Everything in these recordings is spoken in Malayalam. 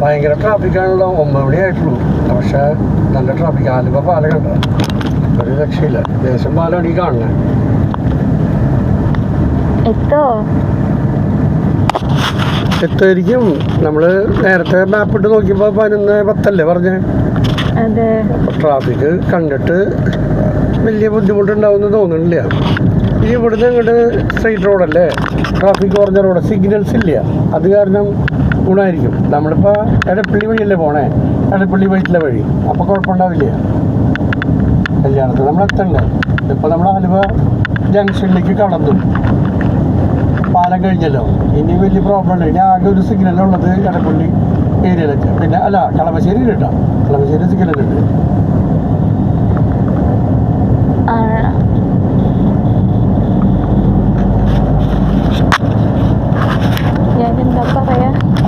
ഭയങ്കര ട്രാഫിക്കാണല്ലോ. 9 മണിയായിട്ടുള്ളൂ. പക്ഷെ നല്ല ട്രാഫിക്. ആലുവ പാലം കണ്ട ഒരു രക്ഷയില്ല. ദേശം പാലമാണ് ഈ കാണുന്നത്. എത്തുമായിരിക്കും. നമ്മള് നേരത്തെ മാപ്പ് ഇട്ട് നോക്കിയപ്പോ 11:10 പറഞ്ഞേ. ട്രാഫിക് കണ്ടിട്ട് വലിയ ബുദ്ധിമുട്ടുണ്ടാവുമെന്ന് തോന്നുന്നില്ല. ഈ ഇവിടുന്ന് ഇങ്ങോട്ട് സ്ട്രെയിറ്റ് റോഡല്ലേ, ട്രാഫിക് കുറഞ്ഞ റോഡ്, സിഗ്നൽസ് ഇല്ല. അത് കാരണം ഗുണമായിരിക്കും. നമ്മളിപ്പോൾ എടപ്പള്ളി വഴിയല്ലേ പോണേ, എടപ്പള്ളി വഴിയിലെ വഴി, അപ്പോൾ കുഴപ്പമുണ്ടാവില്ല. കല്യാണത്തിന് നമ്മൾ എത്തണ്ടേ. ഇപ്പോൾ നമ്മൾ ആലുവ ജംഗ്ഷനിലേക്ക് കടന്നു, പാലം കഴിഞ്ഞല്ലോ. ഇനി വലിയ പ്രോബ്ലം ഇല്ല. ഇനി ആകെ ഒരു സിഗ്നലുള്ളത് എടപ്പള്ളി ഏരിയയിലൊക്കെ. പിന്നെ അല്ല, കളമശ്ശേരി കേട്ടോ, കളമശ്ശേരി സിഗ്നലുണ്ട്.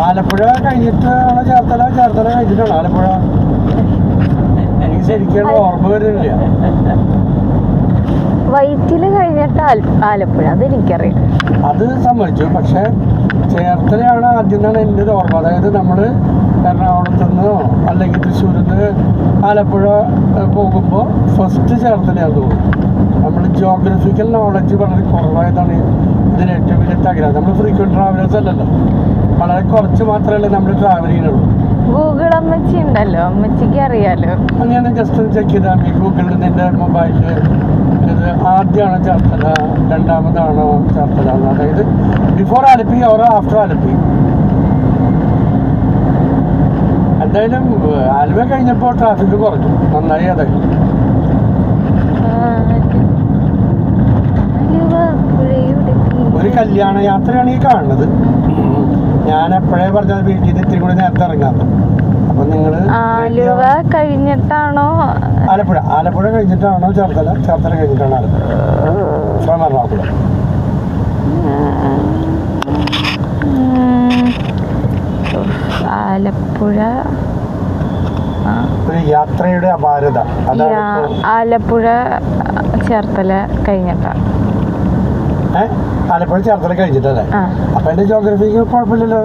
ആലപ്പുഴ കഴിഞ്ഞിട്ടാണ് ചേർത്തല, ചേർത്തല കഴിഞ്ഞിട്ടാണ് ആലപ്പുഴ. എനിക്ക് ശരിക്കും ഓർമ്മ വരുന്നില്ല. വൈറ്റില് കഴിഞ്ഞിട്ട് ആലപ്പുഴ, അതെനിക്കറിയാം. അത് സമ്മതിച്ചു. പക്ഷെ ചേർത്തലയാണ് ആദ്യം എന്നാണ് എൻ്റെ ഒരു ഓർമ്മ. അതായത് നമ്മൾ എറണാകുളത്തു നിന്നോ അല്ലെങ്കിൽ തൃശ്ശൂരിൽ നിന്ന് ആലപ്പുഴ പോകുമ്പോൾ ഫസ്റ്റ് ചേർത്തലയാന്ന് തോന്നുന്നു. നമ്മൾ ജോഗ്രഫിക്കൽ നോളജ് വളരെ കുറവായതാണ് ഇതിന് ഏറ്റവും വലിയ തകരാറ്. നമ്മൾ ഫ്രീക്വൻറ്റ് ട്രാവലേഴ്സ് അല്ലല്ലോ, വളരെ കുറച്ച് മാത്രമല്ലേ നമ്മൾ ട്രാവൽ ചെയ്യുന്നുള്ളൂ. ഗൂഗിൾ അമ്മച്ചി ഉണ്ടല്ലോ, അമ്മച്ചിക്ക് അറിയാലോ. ഞാൻ ജസ്റ്റ് ഒന്ന് ചെക്ക് ചെയ്താൽ മതി ഗൂഗിളിൽ നിൻ്റെ മൊബൈലിൽ. ഇത് ആദ്യമാണോ ചേർത്തല, രണ്ടാമതാണോ ചേർത്തല, അതായത് before Alleppey or after Alleppey. എന്തായാലും ആലുവ കഴിഞ്ഞപ്പോൾ ട്രാഫിക് കുറഞ്ഞു, നന്നായി. അതായത് ഒരു കല്യാണ യാത്രയാണ് ഈ കാണുന്നത്. ഞാൻ എപ്പോഴേ പറഞ്ഞത് വീട്ടിൽ നിന്ന് ഇത്തിരി കൂടി നേരത്തെ ഇറങ്ങാം. അപ്പൊ നിങ്ങള് ആലുവ കഴിഞ്ഞിട്ടാണോ ആലപ്പുഴ, ആലപ്പുഴ കഴിഞ്ഞിട്ടാണോ ചേർത്തല, ചേർത്തല കഴിഞ്ഞിട്ടാണോ ആലപ്പുഴ, ഫ്രം എറണാകുളം. ആലപ്പുഴ ഒരു യാത്രയുടെ അപാരത അതാണ്. ആലപ്പുഴ ചേർത്തല കഴിഞ്ഞിട്ടാണ്. ആലപ്പുഴ ചേർത്തല കഴിഞ്ഞിട്ടല്ലേ? അപ്പൊ എന്റെ ജോഗ്രഫിക്ക് കുഴപ്പമില്ലല്ലോ.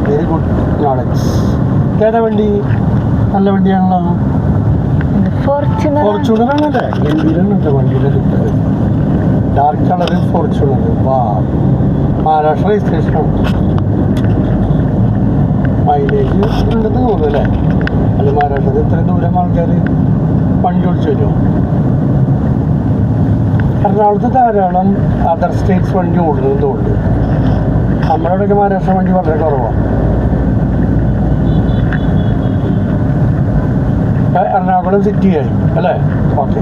Very good knowledge. ഏതാ വണ്ടി? നല്ല വണ്ടിയാണല്ലോ, ഫോർച്യൂണർ ആണല്ലേ. ഗംഭീരന്നുണ്ട് വണ്ടിയുടെ ഡാർക്ക് കളർ ഫോർച്യൂണർ. വാ, മഹാരാഷ്ട്ര രജിസ്ട്രേഷനാണ്. മൈലേജ് ഉണ്ടെന്ന് തോന്നുന്നു അല്ലേ? അല്ല, മഹാരാഷ്ട്രത്തിൽ ഇത്രയും ദൂരം ആൾക്കാർ വണ്ടി ഓടിച്ചു വരുമോ? എറണാകുളത്ത് ധാരാളം അതർ സ്റ്റേറ്റ്സ് വണ്ടി ഓടുന്നതുകൊണ്ട് നമ്മുടെ ഇവിടെയൊക്കെ മഹാരാഷ്ട്ര വണ്ടി വളരെ കുറവാണ്. എറണാകുളം സിറ്റി ആയി അല്ലേ? ഓക്കെ.